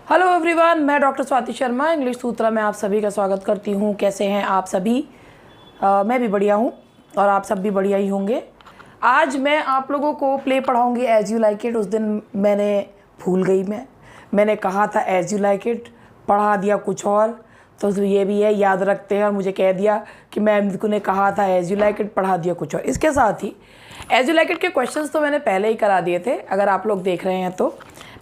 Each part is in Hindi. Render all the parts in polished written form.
हेलो एवरीवन, मैं डॉक्टर स्वाति शर्मा इंग्लिश सूत्रा में आप सभी का स्वागत करती हूँ। कैसे हैं आप सभी? मैं भी बढ़िया हूँ और आप सब भी बढ़िया ही होंगे। आज मैं आप लोगों को प्ले पढ़ाऊँगी एज़ यू लाइक इट। उस दिन मैंने भूल गई, मैंने कहा था एज़ यू लाइक इट, पढ़ा दिया कुछ और। तो ये भी है, याद रखते हैं। और मुझे कह दिया कि मैम ने कहा था एज़ यू लाइक इट, पढ़ा दिया कुछ और। इसके साथ ही एज़ यू लाइक इट के क्वेश्चंस तो मैंने पहले ही करा दिए थे, अगर आप लोग देख रहे हैं तो।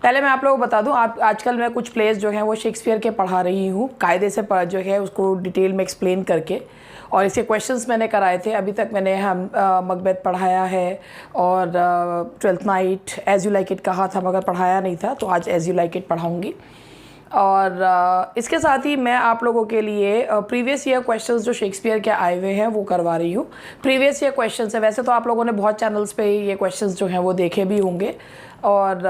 पहले मैं आप लोगों को बता दूं, आजकल मैं कुछ प्लेस जो हैं वो शेक्सपियर के पढ़ा रही हूँ, कायदे से जो है उसको डिटेल में एक्सप्लेन करके। और इसके क्वेश्चंस मैंने कराए थे। अभी तक मैंने मकबेथ पढ़ाया है और twelfth night, as you like it कहा था मगर पढ़ाया नहीं था, तो आज एज़ यू लाइक इट पढ़ाऊँगी। और इसके साथ ही मैं आप लोगों के लिए प्रीवियस ईयर क्वेश्चंस जो शेक्सपियर के आए हुए हैं वो करवा रही हूँ। प्रीवियस ईयर क्वेश्चंस है, वैसे तो आप लोगों ने बहुत चैनल्स पे ये क्वेश्चंस जो हैं वो देखे भी होंगे। और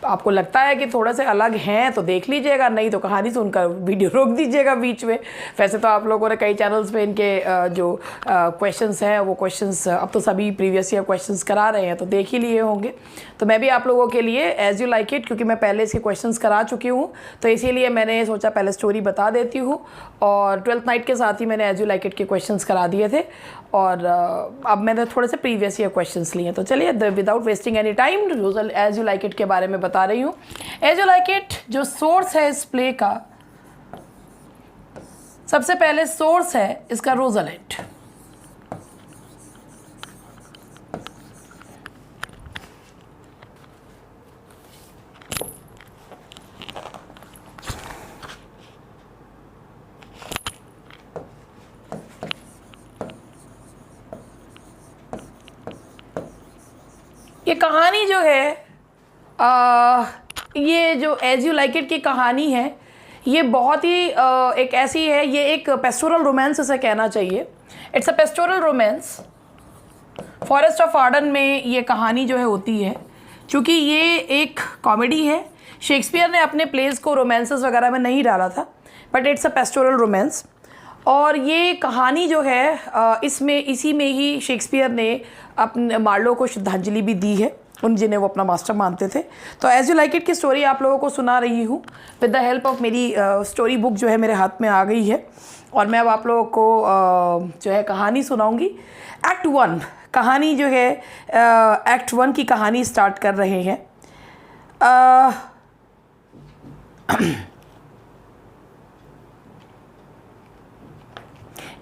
आपको लगता है कि थोड़े से अलग हैं तो देख लीजिएगा, नहीं तो कहानी सुनकर वीडियो रोक दीजिएगा बीच में। वैसे तो आप लोगों ने कई चैनल्स पे इनके जो क्वेश्चंस हैं वो क्वेश्चंस अब तो सभी प्रीवियस ईयर क्वेश्चंस करा रहे हैं, तो देख ही लिए होंगे। तो मैं भी आप लोगों के लिए एज़ यू लाइक इट, क्योंकि मैं पहले इसके क्वेश्चंस करा चुकी हूँ तो इसीलिए मैंने सोचा पहले स्टोरी बता देती हूँ। और ट्वेल्थ नाइट के साथ ही मैंने एज़ यू लाइक इट के क्वेश्चंस करा दिए थे। और अब मैंने थोड़े से प्रीवियस ईयर क्वेश्चंस लिए। तो चलिए without wasting any time as you like it के बारे में बता रही हूँ। एज़ यू लाइक इट जो सोर्स है इस प्ले का, सबसे पहले सोर्स है इसका रोज़लेट। ये कहानी जो है ये जो एज़ यू लाइक इट की कहानी है, ये बहुत ही एक ऐसी है, ये एक पेस्टोरल रोमांस इसे कहना चाहिए। It's a pastoral romance. Forest of Ardern में ये कहानी जो है होती है। चूँकि ये एक कॉमेडी है, शेक्सपियर ने अपने प्लेस को रोमांसेस वगैरह में नहीं डाला था, but it's a pastoral romance. और ये कहानी जो है इसमें इसी में ही शेक्सपियर ने अपने मार्लो को श्रद्धांजलि भी दी है, उन जिन्हें वो अपना मास्टर मानते थे। तो एज़ यू लाइक इट की स्टोरी आप लोगों को सुना रही हूँ विद द हेल्प ऑफ मेरी स्टोरी बुक जो है मेरे हाथ में आ गई है। और मैं अब आप लोगों को जो है कहानी सुनाऊंगी। एक्ट 1 कहानी जो है, एक्ट 1 की कहानी स्टार्ट कर रहे हैं।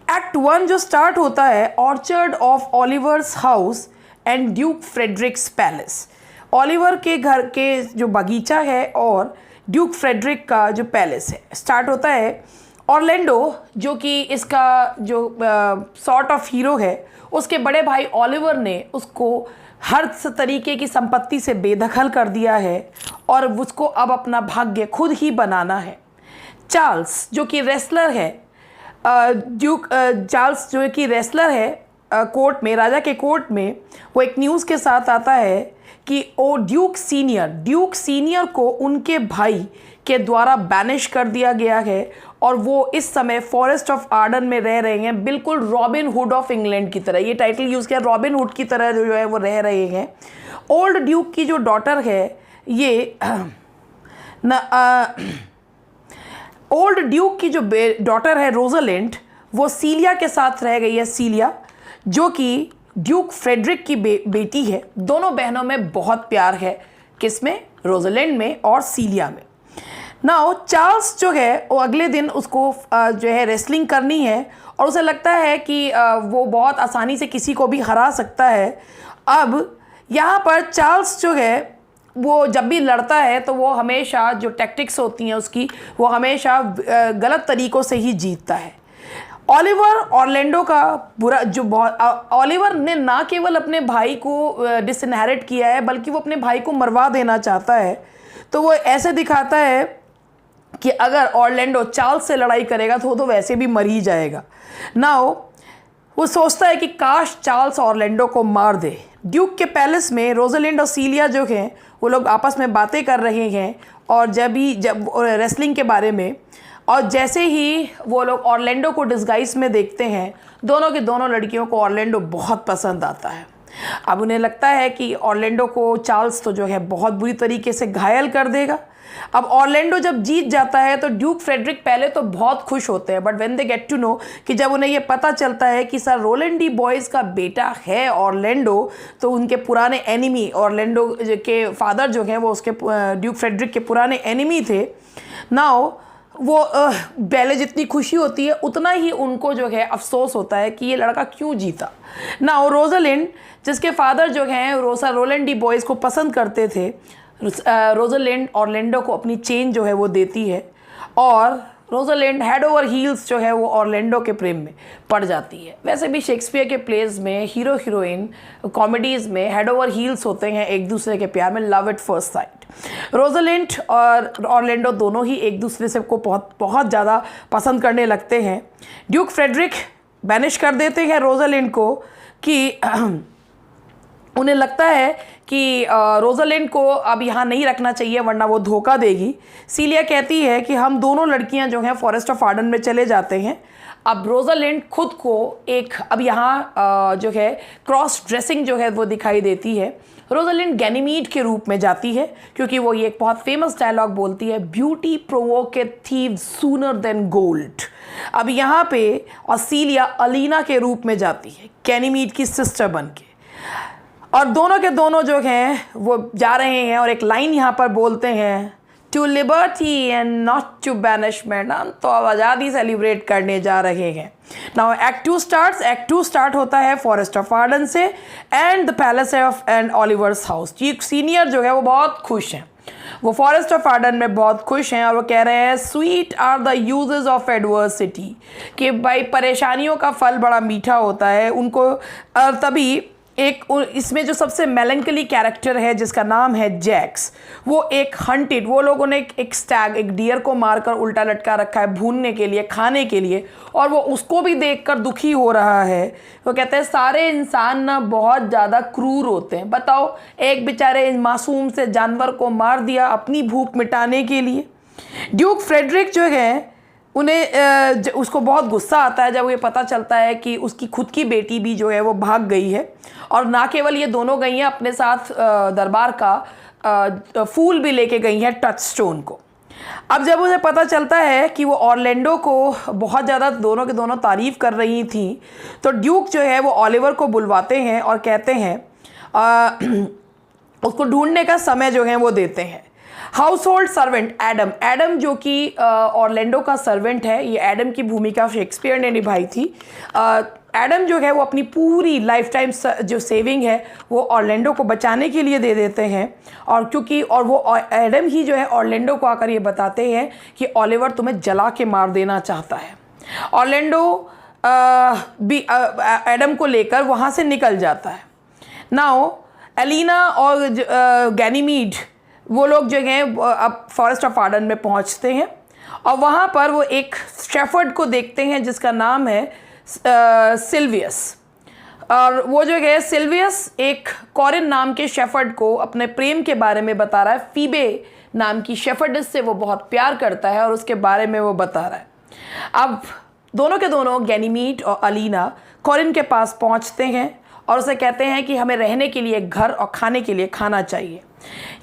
एक्ट 1 जो स्टार्ट होता है, orchard of Oliver's house and Duke Fredericks palace. Oliver के घर के जो बगीचा है और ड्यूक फ्रेडरिक का जो पैलेस है। स्टार्ट होता है ऑरलैंडो, जो कि इसका जो सॉर्ट ऑफ हीरो है, उसके बड़े भाई ओलिवर ने उसको हर तरीके की संपत्ति से बेदखल कर दिया है और उसको अब अपना भाग्य खुद ही बनाना है। चार्ल्स जो कि रेसलर है, चार्ल्स जो कि रेसलर है कोर्ट में, राजा के कोर्ट में, वो एक न्यूज़ के साथ आता है कि वो ड्यूक सीनियर को उनके भाई के द्वारा बैनिश कर दिया गया है और वो इस समय फॉरेस्ट ऑफ आर्डन में रह रहे हैं, बिल्कुल रॉबिन हुड ऑफ इंग्लैंड की तरह। ये टाइटल यूज़ किया, रॉबिन हुड की तरह जो है वो रह रहे हैं। ओल्ड ड्यूक की जो डॉटर है, ये ओल्ड ड्यूक की जो डॉटर है रोज़लिंड, वो सीलिया के साथ रह गई है। सीलिया जो कि ड्यूक फ्रेडरिक की बेटी है। दोनों बहनों में बहुत प्यार है, किसमें? रोज़लिंड में और सीलिया में। नाउ चार्ल्स जो है वो अगले दिन उसको जो है रेसलिंग करनी है और उसे लगता है कि वो बहुत आसानी से किसी को भी हरा सकता है। अब यहाँ पर चार्ल्स जो है वो जब भी लड़ता है तो वो हमेशा जो टैक्टिक्स होती हैं उसकी, वो हमेशा गलत तरीक़ों से ही जीतता है। ओलिवर ऑरलैंडो का बुरा जो बहुत, ओलिवर ने ना केवल अपने भाई को डिसइनहेरिट किया है बल्कि वो अपने भाई को मरवा देना चाहता है। तो वो ऐसे दिखाता है कि अगर ऑरलैंडो चार्ल्स से लड़ाई करेगा तो वो तो वैसे भी मर ही जाएगा। नाउ वो सोचता है कि काश चार्ल्स ऑरलैंडो को मार दे। ड्यूक के पैलेस में रोज़लिंड और सीलिया जो हैं वो लोग आपस में बातें कर रहे हैं और जब रेसलिंग के बारे में, और जैसे ही वो लोग ऑरलैंडो को डिस्गाइज में देखते हैं, दोनों की दोनों लड़कियों को ऑरलैंडो बहुत पसंद आता है। अब उन्हें लगता है कि ऑर्लैंडो को चार्ल्स तो जो है बहुत बुरी तरीके से घायल कर देगा। अब ऑर्लैंडो जब जीत जाता है तो ड्यूक फ्रेडरिक पहले तो बहुत खुश होते हैं, but when they get to know कि जब उन्हें ये पता चलता है कि सर रोलैंड डी बॉयज़ का बेटा है ऑर्लैंडो, तो उनके पुराने एनिमी ऑर्लैंडो के फादर जो हैं वो उसके ड्यूक फ्रेडरिक के पुराने एनिमी थे। नाउ वो पहले जितनी खुशी होती है उतना ही उनको जो है अफसोस होता है कि ये लड़का क्यों जीता। नाउ रोज़लिंड, जिसके फादर जो हैं रोलैंड डी बॉयज़ को पसंद करते थे, रोज़लिंड ऑर्लैंडो को अपनी चेन जो है वो देती है और रोज़लिंड हेड ओवर हील्स जो है वो ऑर्लैंडो के प्रेम में पड़ जाती है। वैसे भी शेक्सपियर के प्लेज में हीरो हीरोइन कॉमेडीज़ में हेड ओवर हील्स होते हैं एक दूसरे के प्यार में, लव एट फर्स्ट साइट। रोज़लिंड और ऑर्लैंडो दोनों ही एक दूसरे से को बहुत ज़्यादा पसंद करने लगते हैं। ड्यूक फ्रेडरिक बैनिश कर देते हैं रोज़लिंड को कि उन्हें लगता है कि रोज़लिंड को अब यहाँ नहीं रखना चाहिए वरना वो धोखा देगी। सीलिया कहती है कि हम दोनों लड़कियाँ जो हैं फॉरेस्ट ऑफ आर्डन में चले जाते हैं। अब रोज़लिंड खुद को एक अब यहाँ जो है क्रॉस ड्रेसिंग जो है वो दिखाई देती है। रोज़लिंड गैनीमीड के रूप में जाती है क्योंकि वो ये एक बहुत फेमस डायलॉग बोलती है, beauty provoked thieves sooner than gold. अब यहाँ पे सीलिया अलीना के रूप में जाती है गैनीमीड की सिस्टर बन के, और दोनों के दोनों जो हैं वो जा रहे हैं और एक लाइन यहाँ पर बोलते हैं, to liberty and not to banishment. हम तो अब आज़ादी सेलिब्रेट करने जा रहे हैं। Now act 2 starts. Act 2 start होता है फॉरेस्ट ऑफ आर्डन से and the palace of and Oliver's house. Duke Senior जो है वो बहुत खुश हैं, वो फॉरेस्ट ऑफ आर्डन में बहुत खुश हैं और वो कह रहे हैं sweet are the uses of adversity, कि भाई परेशानियों का फल बड़ा मीठा होता है उनको। तभी एक इसमें जो सबसे मेलंकली कैरेक्टर है जिसका नाम है जैक्स, वो एक हंटेड, वो लोगों ने एक स्टैग एक डियर को मारकर उल्टा लटका रखा है भूनने के लिए, खाने के लिए, और वो उसको भी देखकर दुखी हो रहा है। वो कहते हैं सारे इंसान ना बहुत ज़्यादा क्रूर होते हैं। बताओ, एक बेचारे मासूम से जानवर को मार दिया अपनी भूख मिटाने के लिए। ड्यूक फ्रेडरिक जो है उन्हें उसको बहुत गुस्सा आता है जब ये पता चलता है कि उसकी खुद की बेटी भी जो है वो भाग गई है, और ना केवल ये दोनों गई हैं, अपने साथ दरबार का फूल भी लेके गई हैं टचस्टोन को। अब जब उसे पता चलता है कि वो ऑर्लैंडो को बहुत ज़्यादा दोनों के दोनों तारीफ़ कर रही थी, तो ड्यूक जो है वो ऑलिवर को बुलवाते हैं और कहते हैं उसको ढूंढने का समय जो है वो देते हैं। House hold servant Adam, Adam जो कि ऑर्लैंडो का सर्वेंट है, ये एडम की भूमिका शेक्सपियर ने निभाई थी। एडम जो है वो अपनी पूरी लाइफ टाइम जो सेविंग है वो ऑर्लैंडो को बचाने के लिए दे देते हैं, और क्योंकि और वो एडम ही जो है ऑर्लैंडो को आकर ये बताते हैं कि ओलिवर तुम्हें जला के मार देना चाहता है। ऑर्लैंडो भी एडम को लेकर वहाँ से निकल जाता है। नाउ एलिना और गैनीमीड वो लोग जो हैं अब फॉरेस्ट ऑफ आर्डन में पहुंचते हैं और वहाँ पर वो एक शेफर्ड को देखते हैं जिसका नाम है सिल्वियस, और वो जो है सिल्वियस एक कॉरिन नाम के शेफर्ड को अपने प्रेम के बारे में बता रहा है। फीबे नाम की शेफर्डस से वो बहुत प्यार करता है और उसके बारे में वो बता रहा है। अब दोनों के दोनों गैनीमीड और अलीना कॉरिन के पास पहुँचते हैं और उसे कहते हैं कि हमें रहने के लिए घर और खाने के लिए खाना चाहिए।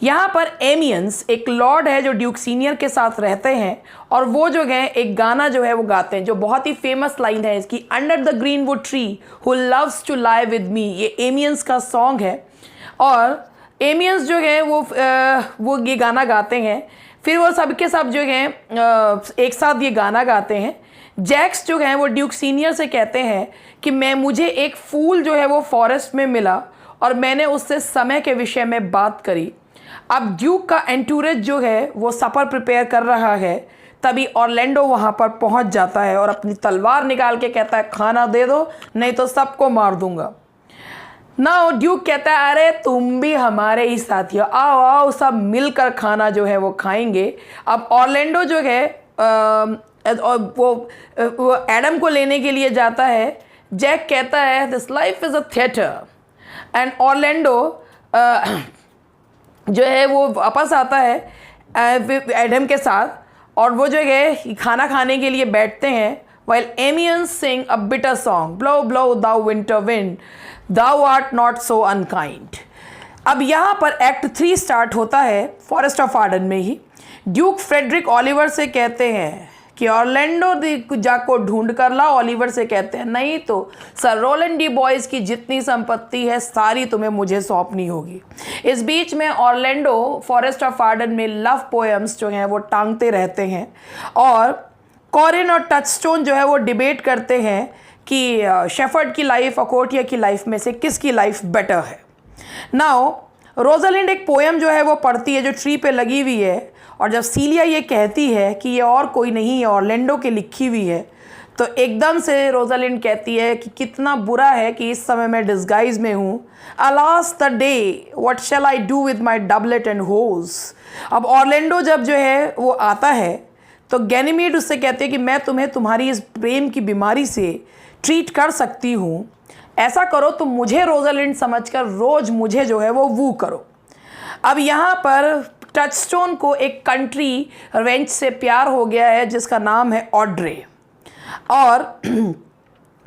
यहाँ पर एमियंस एक लॉर्ड है जो ड्यूक सीनियर के साथ रहते हैं, और वो जो है एक गाना जो है वो गाते हैं जो बहुत ही फेमस लाइन है इसकी, under the greenwood tree who loves to lie with me. ये एमियंस का सॉन्ग है और एमियंस जो है वो ये गाना गाते हैं। फिर वो सबके सब जो हैं एक साथ ये गाना गाते हैं। जैक्स जो है वो ड्यूक सीनियर से कहते हैं कि मुझे एक फूल जो है वो फॉरेस्ट में मिला और मैंने उससे समय के विषय में बात करी। अब ड्यूक का एंटूरेज जो है वो सफ़र प्रिपेयर कर रहा है, तभी ऑर्लैंडो वहाँ पर पहुँच जाता है और अपनी तलवार निकाल के कहता है खाना दे दो नहीं तो सबको मार दूंगा। ना ड्यूक कहता है अरे तुम भी हमारे ही साथी हो, आओ आओ सब मिलकर खाना जो है वो खाएंगे। अब ऑर्लैंडो जो है वो एडम को लेने के लिए जाता है। जैक कहता है this life is a theatre, and Orlando जो है वो वापस आता है एडम के साथ, और वो जो है खाना खाने के लिए बैठते हैं। While Amiens sing a bitter song, blow blow thou winter wind, thou art not so unkind. अब यहाँ पर एक्ट 3 स्टार्ट होता है फॉरेस्ट ऑफ आर्डन में ही। ड्यूक फ्रेडरिक ओलिवर से कहते हैं कि ऑरलैंडो जाको ढूंढ कर ला। ओलिवर से कहते हैं नहीं तो सर रोलैंड डी बॉयज़ की जितनी संपत्ति है सारी तुम्हें मुझे सौंपनी होगी। इस बीच में ऑरलैंडो फॉरेस्ट ऑफ आर्डन में लव पोएम्स जो हैं वो टांगते रहते हैं और कॉरिन और टचस्टोन जो है वो डिबेट करते हैं कि शेफर्ड की लाइफ अकोटिया की लाइफ में से किसकी लाइफ बेटर है। नाउ रोजालिंड एक पोएम जो है वो पढ़ती है जो ट्री पे लगी हुई है, और जब सीलिया ये कहती है कि ये और कोई नहीं है ऑरलैंडो की लिखी हुई है, तो एकदम से रोजालिंड कहती है कि कितना बुरा है कि इस समय मैं डिस्गाइज में हूँ। Alas the day what shall I do with my doublet and hose. अब ऑरलैंडो जब जो है वो आता है तो गैनीमीड उससे कहते हैं कि मैं तुम्हें तुम्हारी इस प्रेम की बीमारी से ट्रीट कर सकती हूँ, ऐसा करो तुम मुझे रोजालिंड समझकर रोज़ मुझे जो है वो वू करो। अब यहाँ पर टचस्टोन को एक कंट्री रेंच से प्यार हो गया है जिसका नाम है ऑड्रे, और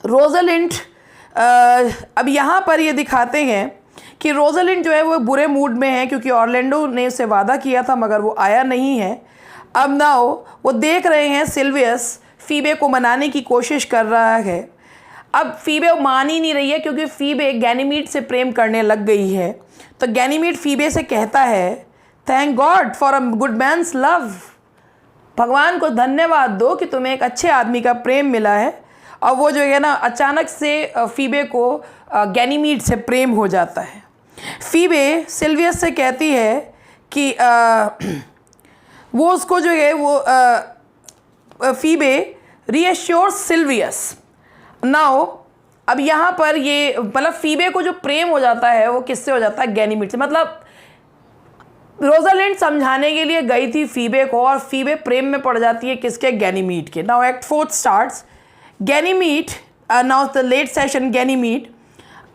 रोजालिंड अब यहाँ पर ये दिखाते हैं कि रोजालिंड जो है वो बुरे मूड में है क्योंकि ऑरलैंडो ने उसे वादा किया था मगर वो आया नहीं है। अब नाउ वो देख रहे हैं सिल्वियस फीबे को मनाने की कोशिश कर रहा है। अब फीबे मान ही नहीं रही है क्योंकि फीबे गैनीमीड से प्रेम करने लग गई है। तो गैनीमीड फीबे से कहता है thank God for a good man's love, भगवान को धन्यवाद दो कि तुम्हें एक अच्छे आदमी का प्रेम मिला है। और वो जो है ना अचानक से फीबे को गैनीमीड से प्रेम हो जाता है। फीबे सिल्वियस से कहती है कि वो उसको जो है वो फीबे रीअश्योर्स सिल्वियस। नाउ अब यहाँ पर ये मतलब फीबे को जो प्रेम हो जाता है वो किससे हो जाता है, गैनीमीड से। मतलब रोजालिंड समझाने के लिए गई थी फीबे को और फीबे प्रेम में पड़ जाती है किसके, गैनीमीड के। Now act 4 starts. Ganymede now the late session Ganymede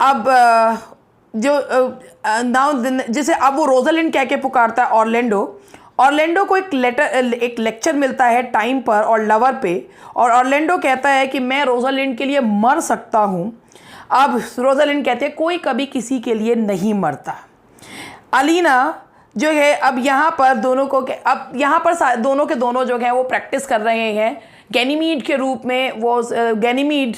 अब जो नाउ जिसे अब वो रोजालिंड कह के पुकारता है ऑरलैंडो को एक लेक्चर मिलता है टाइम पर और लवर पे, और ऑरलैंडो कहता है कि मैं रोजालिंड के लिए मर सकता हूँ। अब रोजालिंड कहते हैं कोई कभी किसी के लिए नहीं मरता। अलीना जो है अब यहाँ पर दोनों के दोनों जो हैं वो प्रैक्टिस कर रहे हैं गैनीमीड के रूप में। वो गैनीमीड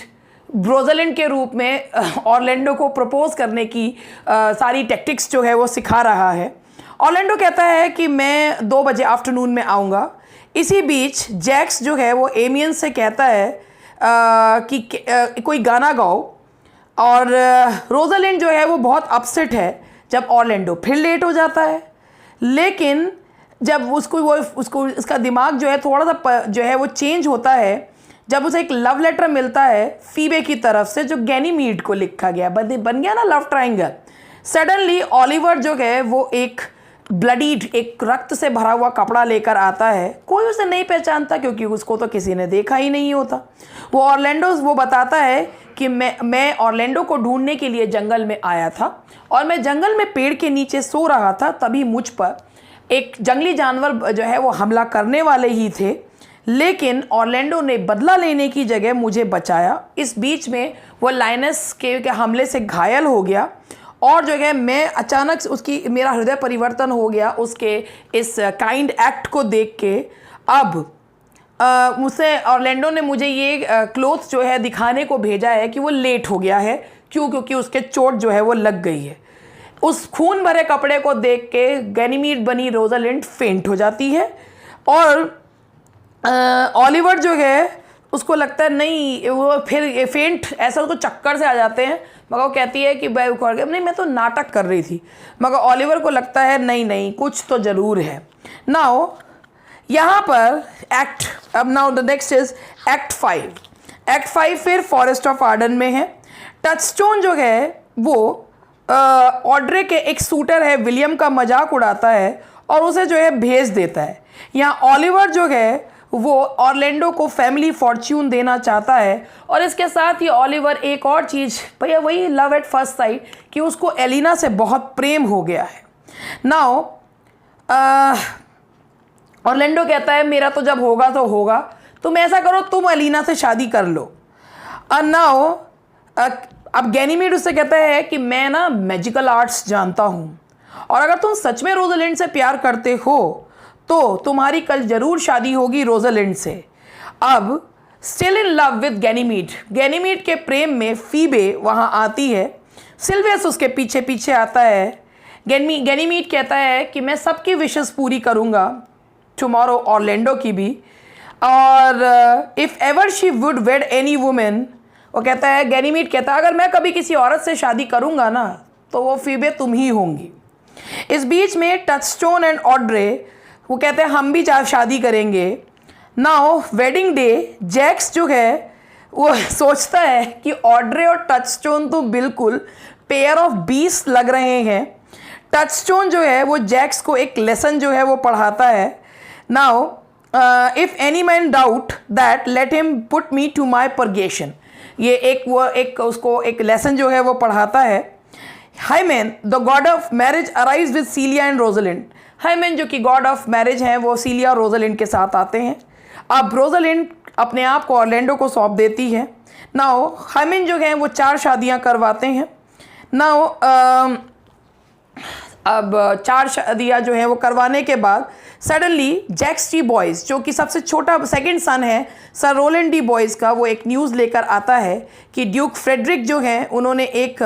रोजालिंड के रूप में ऑरलैंडो को प्रपोज करने की सारी टैक्टिक्स जो है वो सिखा रहा है। ऑरलैंडो कहता है कि मैं 2 बजे आफ्टरनून में आऊँगा। इसी बीच जैक्स जो है वो एमियन से कहता है कि कोई गाना गाओ, और रोजालिंड जो है वो बहुत अपसेट है जब ऑरलैंडो फिर लेट हो जाता है। लेकिन जब उसको इसका दिमाग जो है थोड़ा सा जो है वो चेंज होता है जब उसे एक लव लेटर मिलता है फीबे की तरफ से जो गैनीमीड को लिखा गया, बन गया ना लव ट्रायंगल। सडनली ओलिवर जो है वो एक ब्लडीड एक रक्त से भरा हुआ कपड़ा लेकर आता है। कोई उसे नहीं पहचानता क्योंकि उसको तो किसी ने देखा ही नहीं होता। वो बताता है कि मैं ऑरलैंडो को ढूंढने के लिए जंगल में आया था और मैं जंगल में पेड़ के नीचे सो रहा था, तभी मुझ पर एक जंगली जानवर जो है वो हमला करने वाले ही थे, लेकिन ऑरलैंडो ने बदला लेने की जगह मुझे बचाया। इस बीच में वो लाइनस के हमले से घायल हो गया और जो है मैं अचानक मेरा हृदय परिवर्तन हो गया उसके इस काइंड एक्ट को देख के। अब मुझसे ऑरलैंडो ने मुझे ये क्लोथ जो है दिखाने को भेजा है कि वो लेट हो गया है। क्योंकि उसके चोट जो है वो लग गई है। उस खून भरे कपड़े को देख के गैनीमीड बनी रोजालिंड फेंट हो जाती है और ओलिवर जो है उसको लगता है नहीं, वो फिर फेंट ऐसा उसको चक्कर से आ जाते हैं, मगर वो कहती है कि नहीं मैं तो नाटक कर रही थी। मगर ओलिवर को लगता है नहीं कुछ तो ज़रूर है। नाउ यहाँ पर now the next is act 5। Act 5 फिर फॉरेस्ट ऑफ आर्डन में है। टचस्टोन जो है वो ऑड्रे के एक सूटर है विलियम का मजाक उड़ाता है और उसे जो है भेज देता है। यहाँ ओलिवर जो है वो ऑरलैंडो को फैमिली फॉर्च्यून देना चाहता है और इसके साथ ही ओलिवर एक और चीज़, भैया वही लव एट फर्स्ट साइट कि उसको एलिना से बहुत प्रेम हो गया है। नाउ ऑरलैंडो कहता है मेरा तो जब होगा तो होगा, तुम ऐसा करो तुम एलिना से शादी कर लो। नाउ अब गैनीमीड उससे कहता है कि मैं ना मैजिकल आर्ट्स जानता हूँ, और अगर तुम सच में रोजालिंड से प्यार करते हो तो तुम्हारी कल जरूर शादी होगी रोजालिंड से। अब still in love with Ganymede, Ganymede के प्रेम में फीबे वहाँ आती है, सिल्वियस उसके पीछे पीछे आता है। गैनीमीड कहता है कि मैं सबकी विशेस पूरी करूँगा, टुमारो ऑरलैंडो की भी, और if ever she would wed any women, वो कहता है, गैनीमीड कहता है अगर मैं कभी किसी औरत से शादी करूँगा ना तो वो फीबे तुम ही होंगी। इस बीच में टचस्टोन एंड ऑड्रे वो कहते हैं हम भी शादी करेंगे। नाउ वेडिंग डे जैक्स जो है वो सोचता है कि ऑड्रे और टचस्टोन तो बिल्कुल पेयर ऑफ बीस्ट लग रहे हैं। टचस्टोन जो है वो जैक्स को एक लेसन जो है वो पढ़ाता है। Now if any man doubt that let him put me to my purgation, ये एक उसको एक लेसन जो है वो पढ़ाता है। Hymen the God of marriage arrives with cilia and Rosalind, hymen जो कि गॉड ऑफ मैरिज हैं वो सीलिया और रोजालिंड के साथ आते हैं। अब रोजालिंड अपने आप को ऑरलैंडो को सौंप देती है। नाउ हाइमेन जो हैं वो 4 शादियां करवाते हैं। नाउ अब 4 शादियां जो हैं वो करवाने के बाद सडनली जैक्स डी बॉयज़ जो कि सबसे छोटा सेकंड सन है सर रोलैंड डी बॉयज़ का, वो एक न्यूज़ लेकर आता है कि ड्यूक फ्रेडरिक जो हैं उन्होंने एक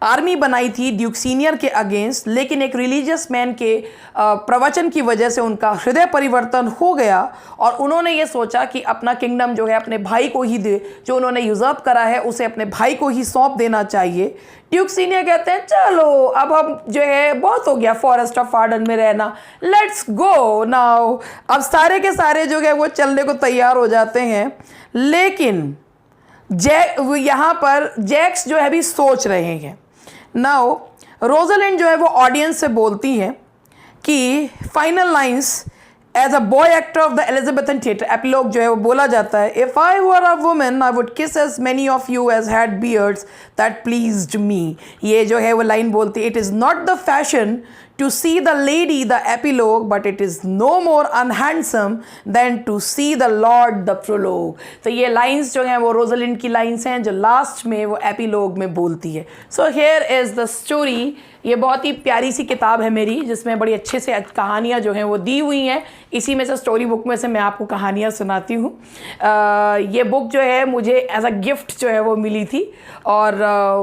आर्मी बनाई थी ड्यूक सीनियर के अगेंस्ट, लेकिन एक रिलीजियस मैन के प्रवचन की वजह से उनका हृदय परिवर्तन हो गया और उन्होंने ये सोचा कि अपना किंगडम जो है अपने भाई को ही दे, जो उन्होंने यूज़र्प करा है उसे अपने भाई को ही सौंप देना चाहिए। ड्यूक सीनियर कहते हैं चलो अब हम जो है बहुत हो गया फॉरेस्ट ऑफ आर्डन में रहना, लेट्स गो नाउ। अब सारे के सारे जो है वो चलने को तैयार हो जाते हैं, लेकिन यहाँ पर जैक्स जो है अभी सोच रहे हैं। नाउ रोजालिंड जो है वो ऑडियंस से बोलती है कि final lines as a boy actor of the Elizabethan theatre, epilogue जो है वो बोला जाता है, if I were a woman I would kiss as many of you as had beards that pleased me. ये जो है वो लाइन बोलती है, it is not the fashion to see the lady the epilogue but it is no more unhandsome than to see the lord the prologue। तो ये लाइंस जो हैं वो रोजालिंड की लाइंस हैं जो लास्ट में वो एपिलॉग में बोलती है। So here is the story. ये बहुत ही प्यारी सी किताब है मेरी जिसमें बड़ी अच्छे से कहानियाँ जो हैं वो दी हुई हैं। इसी में से स्टोरी बुक में से मैं आपको कहानियाँ सुनाती हूँ। ये बुक जो है मुझे एज अ गिफ्ट जो है वो मिली थी और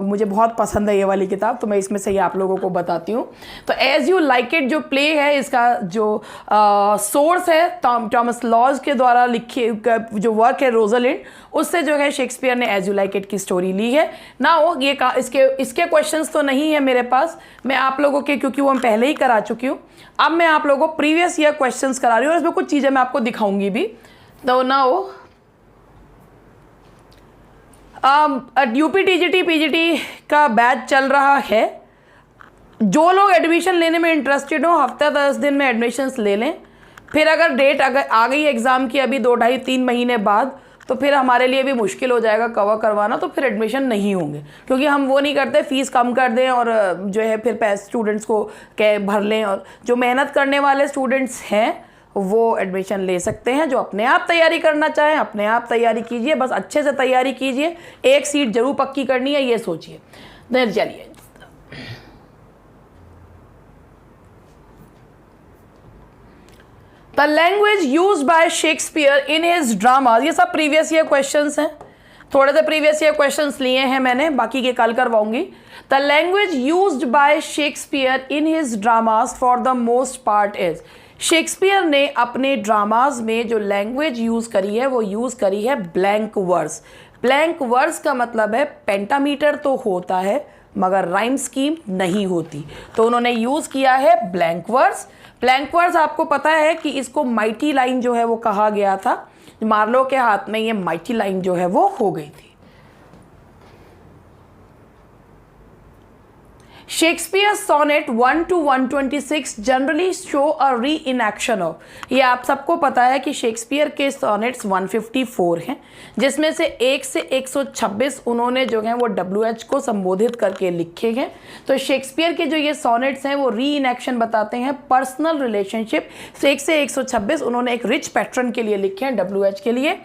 मुझे बहुत पसंद है ये वाली किताब, तो मैं इसमें से ये आप लोगों को बताती हूँ। तो एज यू लाइक इट जो प्ले है इसका जो सोर्स है थॉमस लॉज के द्वारा लिखे जो वर्क है रोजालिंड, उससे जो है शेक्सपियर ने एज यू लाइक इट की स्टोरी ली है ना। वो ये इसके क्वेश्चंस तो नहीं है मेरे पास, मैं आप लोगों के क्योंकि वो मैं पहले ही करा चुकी हूँ, अब मैं आप लोगों को प्रीवियस ईयर क्वेश्चंस करा रही हूँ और इसमें कुछ चीज़ें मैं आपको दिखाऊंगी भी। तो नाउ यूपी पीजीटी का बैच चल रहा है। जो लोग एडमिशन लेने में इंटरेस्टेड हो हफ्ता 10 दिन में एडमिशन्स ले लें, फिर अगर डेट अगर आ गई एग्ज़ाम की अभी 2 ढाई 3 महीने बाद तो फिर हमारे लिए भी मुश्किल हो जाएगा कवर करवाना, तो फिर एडमिशन नहीं होंगे क्योंकि हम वो नहीं करते फ़ीस कम कर दें और जो है फिर पैसे स्टूडेंट्स को भर लें। और जो मेहनत करने वाले स्टूडेंट्स हैं वो एडमिशन ले सकते हैं, जो अपने आप तैयारी करना चाहें अपने आप तैयारी कीजिए, बस अच्छे से तैयारी कीजिए, एक सीट जरूर पक्की करनी है ये सोचिए। चलिए the language used by Shakespeare in his drama, ये सब प्रीवियस ईयर क्वेश्चंस हैं, थोड़े से प्रीवियस ईयर क्वेश्चंस लिए हैं मैंने, बाकी के कल करवाऊंगी। The language used by Shakespeare in his dramas for the most part is, Shakespeare ने अपने ड्रामाज में जो लैंग्वेज यूज़ करी है वो यूज़ करी है ब्लैंक वर्स। ब्लैंक वर्स का मतलब है पेंटामीटर तो होता है मगर राइम स्कीम नहीं होती, तो उन्होंने यूज़ किया है ब्लैंक वर्स। ब्लैंक वर्स आपको पता है कि इसको माइटी लाइन जो है वो कहा गया था, मार्लो के हाथ में ये माइटी लाइन जो है वो हो गई थी। Shakespeare sonnet 1 to 126 generally show a re inaction of, ये आप सबको पता है कि शेक्सपियर के सोनेट्स 154 हैं जिसमें से 1 से 126 उन्होंने जो हैं वो WH को संबोधित करके लिखे हैं। तो शेक्सपियर के जो ये सोनेट्स हैं वो री इनएक्शन बताते हैं पर्सनल रिलेशनशिप। 1 से 126 उन्होंने एक रिच पैट्रन के लिए लिखे हैं, WH के लिए।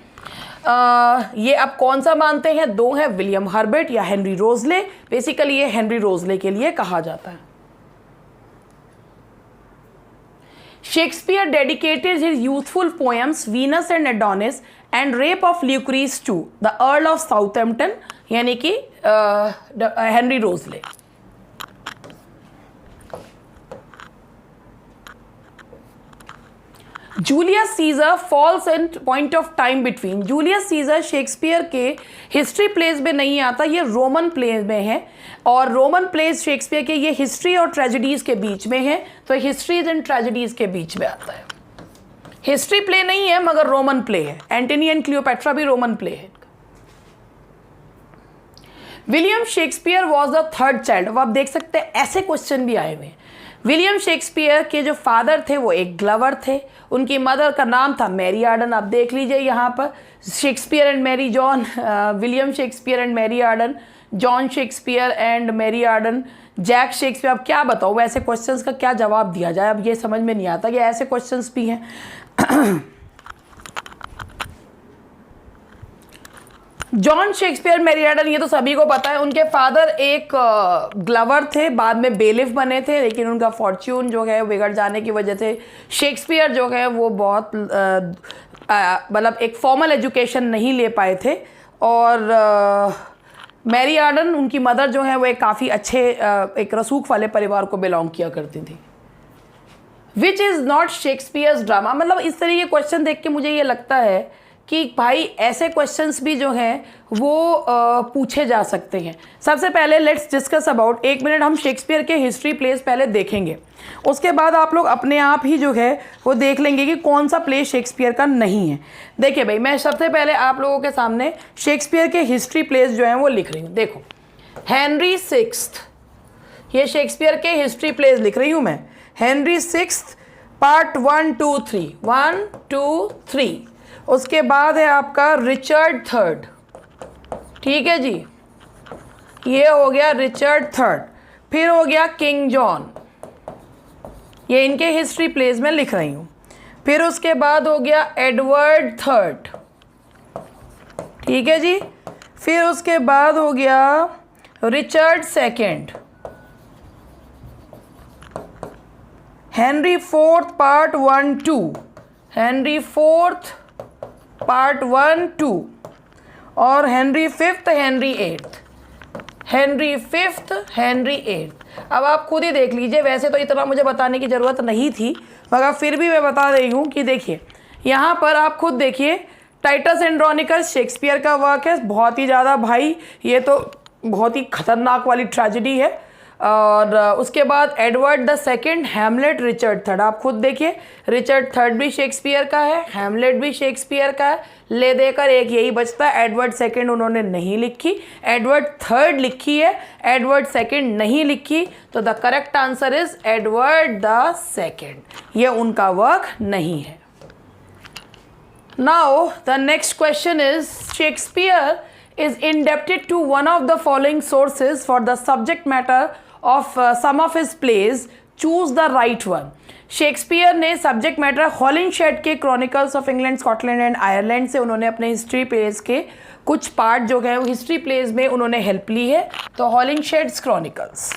ये आप कौन सा मानते हैं? दो हैं, विलियम हर्बर्ट या हेनरी रोजले। बेसिकली ये हेनरी रोजले के लिए कहा जाता है। Shakespeare dedicated his youthful poems Venus and Adonis and rape of Lucrece to the Earl of Southampton, यानी कि Henry Wriothesley. Julius Caesar falls in point of time between. Julius Caesar Shakespeare के हिस्ट्री प्लेस में नहीं आता, ये रोमन प्लेस में है, और रोमन प्लेस शेक्सपियर के ये हिस्ट्री और ट्रेजेडीज के बीच में है, तो हिस्ट्रीज एंड ट्रेजेडीज के बीच में आता है। हिस्ट्री प्ले नहीं है मगर रोमन प्ले है। एंटनी एंड क्लियोपेट्रा भी रोमन प्ले है। William Shakespeare was the third child. अब आप देख सकते हैं ऐसे क्वेश्चन भी आए हुए हैं। विलियम शेक्सपियर के जो फादर थे वो एक ग्लवर थे, उनकी मदर का नाम था मैरी आर्डन। आप देख लीजिए यहाँ पर Shakespeare and Mary John, William Shakespeare and Mary Arden, John Shakespeare and Mary Arden, Jack Shakespeare. अब क्या बताओ ऐसे क्वेश्चंस का क्या जवाब दिया जाए, अब ये समझ में नहीं आता कि ऐसे क्वेश्चंस भी हैं। जॉन शेक्सपियर मैरी आर्डन, ये तो सभी को पता है। उनके फादर एक ग्लवर थे, बाद में बेलिफ बने थे, लेकिन उनका फॉर्च्यून जो है बिगड़ जाने की वजह से शेक्सपियर जो है वो बहुत मतलब एक फॉर्मल एजुकेशन नहीं ले पाए थे। और मैरी आर्डन, उनकी मदर जो है वो एक काफ़ी अच्छे एक रसूख वाले परिवार को बिलोंग किया करती थी। Which is not Shakespeare's drama. मतलब इस तरह के क्वेश्चन देख के मुझे ये लगता है कि भाई ऐसे क्वेश्चंस भी जो हैं वो पूछे जा सकते हैं। सबसे पहले लेट्स डिस्कस अबाउट, 1 मिनट हम शेक्सपियर के हिस्ट्री प्लेस पहले देखेंगे, उसके बाद आप लोग अपने आप ही जो है वो देख लेंगे कि कौन सा प्ले शेक्सपियर का नहीं है। देखिए भाई, मैं सबसे पहले आप लोगों के सामने शेक्सपियर के हिस्ट्री प्लेस जो हैं वो लिख रही हूँ। देखो, हेनरी सिक्स्थ, ये शेक्सपियर के हिस्ट्री प्लेस लिख रही हूँ मैं। Henry sixth part 1, 2, 3, 1, 2, 3। उसके बाद है आपका रिचर्ड थर्ड, ठीक है जी, ये हो गया रिचर्ड थर्ड। फिर हो गया किंग जॉन, ये इनके हिस्ट्री प्लेस में लिख रही हूँ। फिर उसके बाद हो गया एडवर्ड थर्ड, ठीक है जी। फिर उसके बाद हो गया Richard second, Henry fourth part 1, 2, Henry fourth part 1, 2, और Henry fifth, Henry eighth, Henry fifth, Henry eighth. अब आप खुद ही देख लीजिए, वैसे तो इतना मुझे बताने की ज़रूरत नहीं थी मगर फिर भी मैं बता रही हूँ कि देखिए यहाँ पर आप खुद देखिए, टाइटस एंड्रोनिकस शेक्सपियर का वर्क है, बहुत ही ज़्यादा भाई, ये तो बहुत ही खतरनाक वाली ट्रेजेडी है। और उसके बाद Edward the second, Hamlet, Richard third. आप खुद देखिए, रिचर्ड थर्ड भी शेक्सपियर का है, हैमलेट भी शेक्सपियर का है, ले देकर एक यही बचता है, एडवर्ड सेकेंड उन्होंने नहीं लिखी, एडवर्ड थर्ड लिखी है, एडवर्ड सेकेंड नहीं लिखी, तो the correct answer is Edward the second, ये उनका वर्क नहीं है। Now the next question is, Shakespeare is indebted to one of the following sources for the subject matter of some of his plays, choose the right one। Shakespeare ने सब्जेक्ट मैटर हॉलिनशेड के chronicles of England, Scotland and Ireland से उन्होंने अपने हिस्ट्री प्लेस के कुछ पार्ट जो है वो हिस्ट्री प्लेस में उन्होंने हेल्प ली है, तो Holinshed's Chronicles.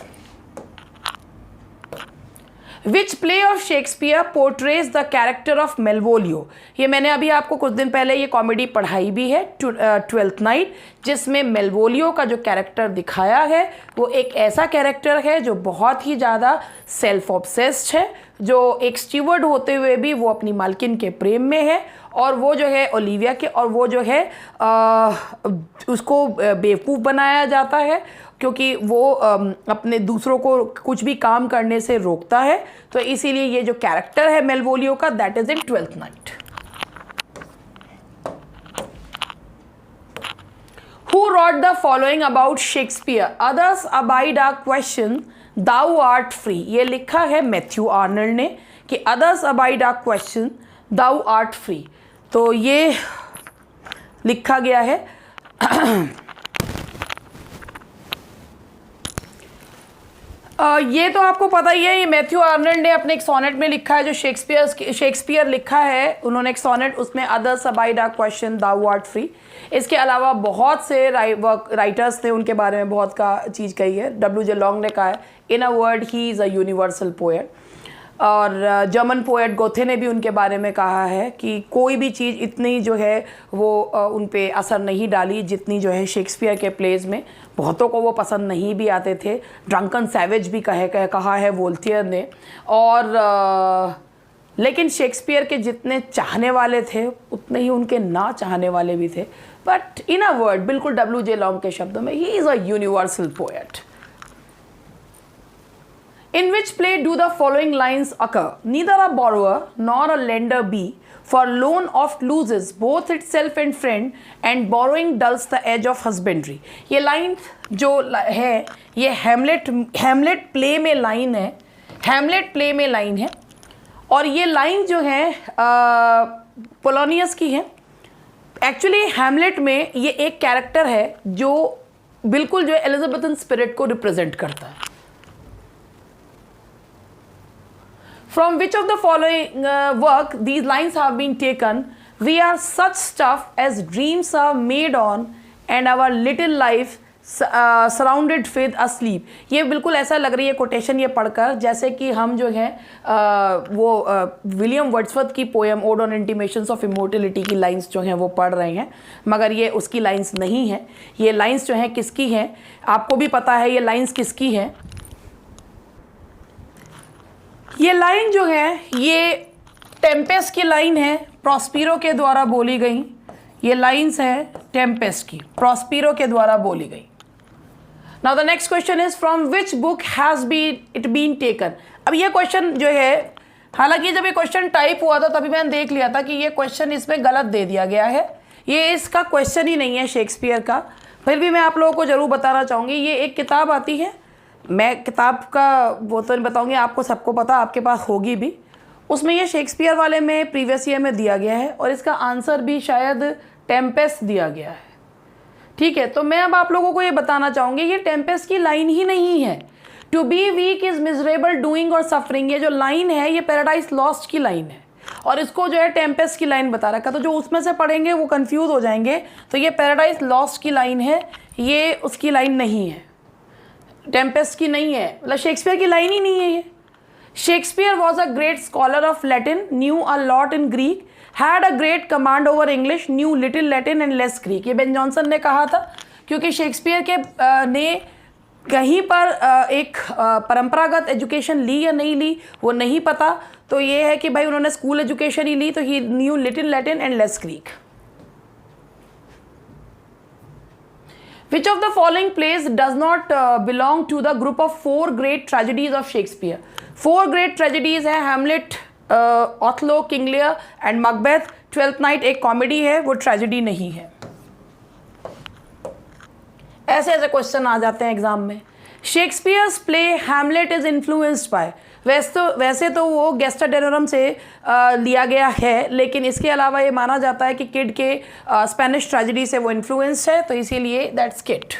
Which play of Shakespeare portrays the character of Malvolio. ये मैंने अभी आपको कुछ दिन पहले ये कॉमेडी पढ़ाई भी है, ट्वेल्थ नाइट, जिसमें मेलवोलियो का जो कैरेक्टर दिखाया है वो एक ऐसा कैरेक्टर है जो बहुत ही ज़्यादा सेल्फ ऑब्सेस्ड है, जो एक स्टीवर्ड होते हुए भी वो अपनी मालकिन के प्रेम में है, और वो जो है ओलिविया के, और वो जो है उसको बेवकूफ़ बनाया जाता है क्योंकि वो अपने दूसरों को कुछ भी काम करने से रोकता है, तो इसीलिए ये जो कैरेक्टर है मेलवोलियो का, that is in Twelfth Night. Who wrote the following about Shakespeare, others abide our question, thou art free. ये लिखा है मैथ्यू आर्नल्ड ने कि others abide our question, thou art free, तो ये लिखा गया है। ये तो आपको पता ही है, ये मैथ्यू आर्नल्ड ने अपने एक सोनेट में लिखा है, जो शेक्सपियर लिखा है उन्होंने एक सोनेट, उसमें others abide a question thou art free. इसके अलावा बहुत से राइटर्स ने उनके बारे में बहुत का चीज़ कही है। W.J. लॉन्ग ने कहा है in a word he is a universal poet, और जर्मन पोएट गोथे ने भी उनके बारे में कहा है कि कोई भी चीज़ इतनी जो है वो उन पे असर नहीं डाली जितनी जो है शेक्सपियर के प्लेज में। बहुतों को वो पसंद नहीं भी आते थे, ड्रंकन सैवेज भी कहा है वोल्टियर ने। और लेकिन शेक्सपियर के जितने चाहने वाले थे उतने ही उनके ना चाहने वाले भी थे। बट इन अ वर्ड, बिल्कुल W.J. लॉन्ग के शब्दों में, ही is a universal poet. In which play do the following lines occur? Neither a borrower nor a lender be, for loan oft loses both itself and friend, and borrowing dulls the edge of husbandry. ये लाइन जो है ये हैमलेट प्ले में लाइन है, हैमलेट प्ले में लाइन है, और ये लाइन जो है पोलोनियस की है। एक्चुअली हैमलेट में ये एक कैरेक्टर है जो बिल्कुल जो एलिजाबेथन स्पिरिट को रिप्रेजेंट करता है। From which of the following work these lines have been taken? We are such stuff as dreams are made on, and our little life surrounded with asleep. ये बिल्कुल ऐसा लग रही है कोटेशन ये पढ़कर जैसे कि हम जो है वो विलियम वर्ड्सवर्थ की poem odd on intimations of immortality की लाइंस जो हैं वो पढ़ रहे हैं, मगर ये उसकी लाइंस नहीं है। ये लाइंस जो हैं किसकी हैं, आपको भी पता है ये लाइंस किसकी हैं। ये लाइन जो है ये टेम्पेस्ट की लाइन है, प्रॉस्पिरो के द्वारा बोली गई। ये लाइंस हैं टेम्पेस्ट की, प्रॉस्पिरो के द्वारा बोली गई। Now the next question is from which book has it been taken. अब ये क्वेश्चन जो है, हालांकि जब ये क्वेश्चन टाइप हुआ था तभी मैंने देख लिया था कि ये क्वेश्चन इसमें गलत दे दिया गया है, ये इसका क्वेश्चन ही नहीं है शेक्सपियर का। फिर भी मैं आप लोगों को ज़रूर बताना चाहूँगी, ये एक किताब आती है, मैं किताब का वो तो नहीं बताऊंगी, आपको सबको पता, आपके पास होगी भी। उसमें ये शेक्सपियर वाले में प्रीवियस ईयर में दिया गया है और इसका आंसर भी शायद टेम्पेस्ट दिया गया है। ठीक है, तो मैं अब आप लोगों को ये बताना चाहूँगी ये टेम्पेस्ट की लाइन ही नहीं है। To be weak is miserable doing और सफरिंग, ये जो लाइन है ये पैराडाइज लॉस्ट की लाइन है और इसको जो है टेम्पेस्ट की लाइन बता रखा। तो जो उसमें से पढ़ेंगे वो कंफ्यूज हो जाएंगे। तो ये पैराडाइज लॉस्ट की लाइन है, ये उसकी लाइन नहीं है, टेम्पेस्ट की नहीं है, मतलब शेक्सपियर की लाइन ही नहीं है ये। Shakespeare was a great scholar of Latin, new a lot in Greek, had a great command over English, new little Latin and less Greek. ये बेन जॉनसन ने कहा था, क्योंकि शेक्सपियर के ने कहीं पर एक परंपरागत एजुकेशन ली या नहीं ली वो नहीं पता, तो ये है कि भाई उन्होंने स्कूल एजुकेशन ही ली, तो he knew little Latin and less Greek. Which of the following plays does not belong to the group of 4 great tragedies of Shakespeare? 4 great tragedies हैं, Hamlet, Othello, King Lear and Macbeth. Twelfth Night एक कॉमेडी है, वो ट्रेजेडी नहीं है। ऐसे ऐसे क्वेश्चन आ जाते हैं एग्जाम में। Shakespeare's play Hamlet is influenced by, वैसे तो वो गेस्टा डेनोरम से लिया गया है, लेकिन इसके अलावा ये माना जाता है कि किड के स्पेनिश ट्रेजेडी से वो इन्फ्लुएंस्ड है, तो इसीलिए that's kid.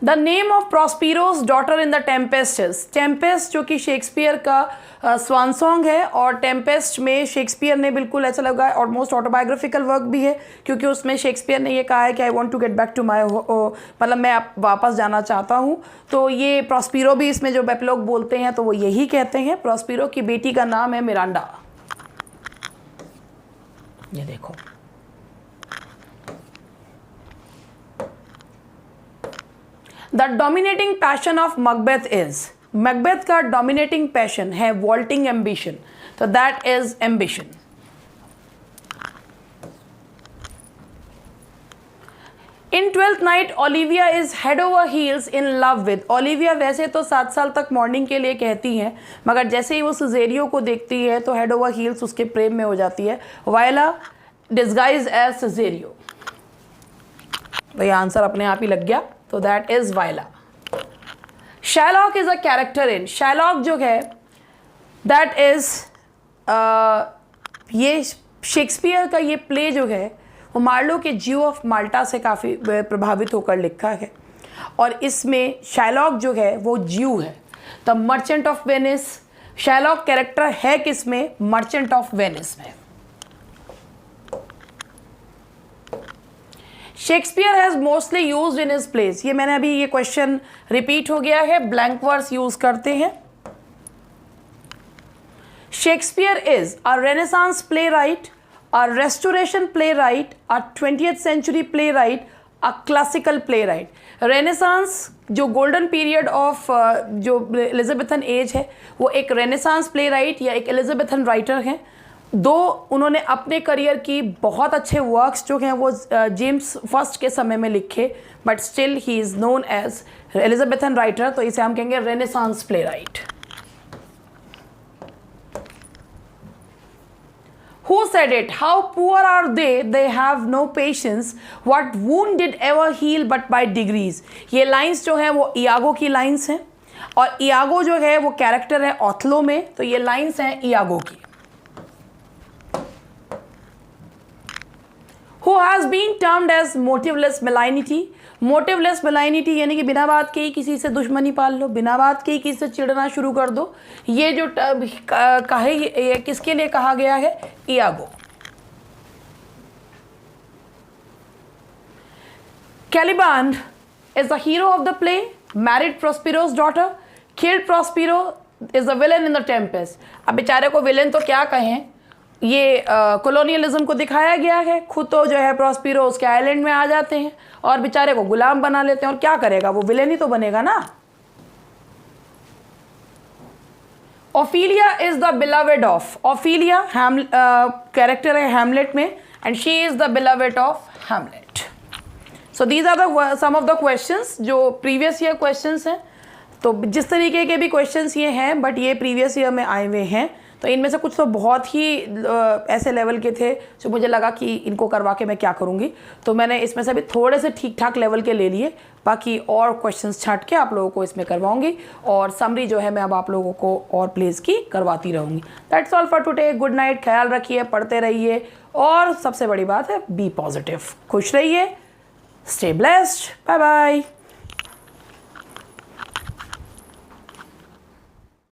The name of Prospero's daughter in the Tempest is, Tempest जो कि शेक्सपियर का स्वान सॉन्ग है, और टेम्पेस्ट में शेक्सपियर ने बिल्कुल ऐसा लगा ऑलमोस्ट ऑटोबायोग्राफिकल वर्क भी है, क्योंकि उसमें शेक्सपियर ने ये कहा है कि I want to get back to my, मतलब मैं अब वापस जाना चाहता हूँ। तो ये प्रॉस्पिरो भी इसमें जो एपिलॉग बोलते हैं तो वो यही कहते हैं। प्रॉस्पिरो की बेटी का नाम है मिरांडा। ये देखो, the dominating passion of Macbeth is, Macbeth का डोमिनेटिंग पैशन है वॉल्टिंग एम्बिशन, तो that is ambition. In Twelfth Night Olivia is head over heels in love with, Olivia वैसे तो 7 साल तक मॉर्निंग के लिए कहती हैं, मगर जैसे ही वो सिजेरियो को देखती है तो हेड ओवर हील्स उसके प्रेम में हो जाती है। वायला डिस्गाइज एज सिजेरियो, भाई आंसर अपने आप ही लग गया, तो that is Viola. Shylock is a character in, Shylock जो है दैट इज ये शेक्सपियर का ये प्ले जो है वो मार्लो के ज्यू ऑफ माल्टा से काफ़ी प्रभावित होकर लिखा है और इसमें शाइलॉक जो है वो ज्यू है। The merchant of Venice, Shylock character है किसमें? मर्चेंट ऑफ वेनिस में। Shakespeare has mostly used in his place, ये मैंने अभी ये क्वेश्चन रिपीट हो गया है, ब्लैंक वर्स यूज करते हैं। Shakespeare is a Renaissance playwright, a Restoration playwright, a 20th century playwright, a classical playwright. Renaissance जो गोल्डन पीरियड ऑफ जो एलिजाबेथन एज है वो एक रेनेसांस प्ले राइट या एक एलिजाबेथन राइटर हैं। दो उन्होंने अपने करियर की बहुत अच्छे वर्क्स जो हैं वो जेम्स फर्स्ट के समय में लिखे, but still he is known as Elizabethan writer, तो इसे हम कहेंगे Renaissance playwright. Who said it? How poor are they? They have no patience. What wound did ever heal but by degrees? ये लाइंस जो हैं वो इयागो की लाइंस हैं और इयागो जो है वो कैरेक्टर है ओथलो में, तो ये लाइंस हैं इयागो की। Who has been termed as motiveless malignity? मोटिवलेस मेलाइनिटी यानी कि बिना बात के ही किसी से दुश्मनी पाल लो, बिना बात के ही किसी से चिढ़ना शुरू कर दो। ये जो कहे ये किसके लिए कहा गया है? Iago. कैलिबान is the hero of the play, married Prospero's daughter, killed Prospero, is the villain in the Tempest। अब बेचारे को विलेन तो क्या कहें, ये कॉलोनियलिज्म को दिखाया गया है। खुद तो जो है प्रॉस्पिरो उसके आइलैंड में आ जाते हैं और बेचारे को गुलाम बना लेते हैं, और क्या करेगा वो? विलेन ही तो बनेगा ना। Ophelia is the beloved of, Ophelia character है हैमलेट में, and she is the beloved of Hamlet. So these are the some of the questions जो प्रीवियस ईयर क्वेश्चंस हैं। तो जिस तरीके के भी क्वेश्चंस ये हैं, बट ये प्रीवियस ईयर में आए हुए हैं, तो इनमें से कुछ तो बहुत ही ऐसे लेवल के थे जो मुझे लगा कि इनको करवा के मैं क्या करूँगी, तो मैंने इसमें से भी थोड़े से ठीक ठाक लेवल के ले लिए। बाकी और क्वेश्चंस छांट के आप लोगों को इसमें करवाऊंगी, और समरी जो है मैं अब आप लोगों को और प्लेस की करवाती रहूँगी। That's all for today. Good night, ख्याल रखिए, पढ़ते रहिए, और सबसे बड़ी बात है बी पॉजिटिव, खुश रहिए, स्टे ब्लेस्ड, बाय बाय।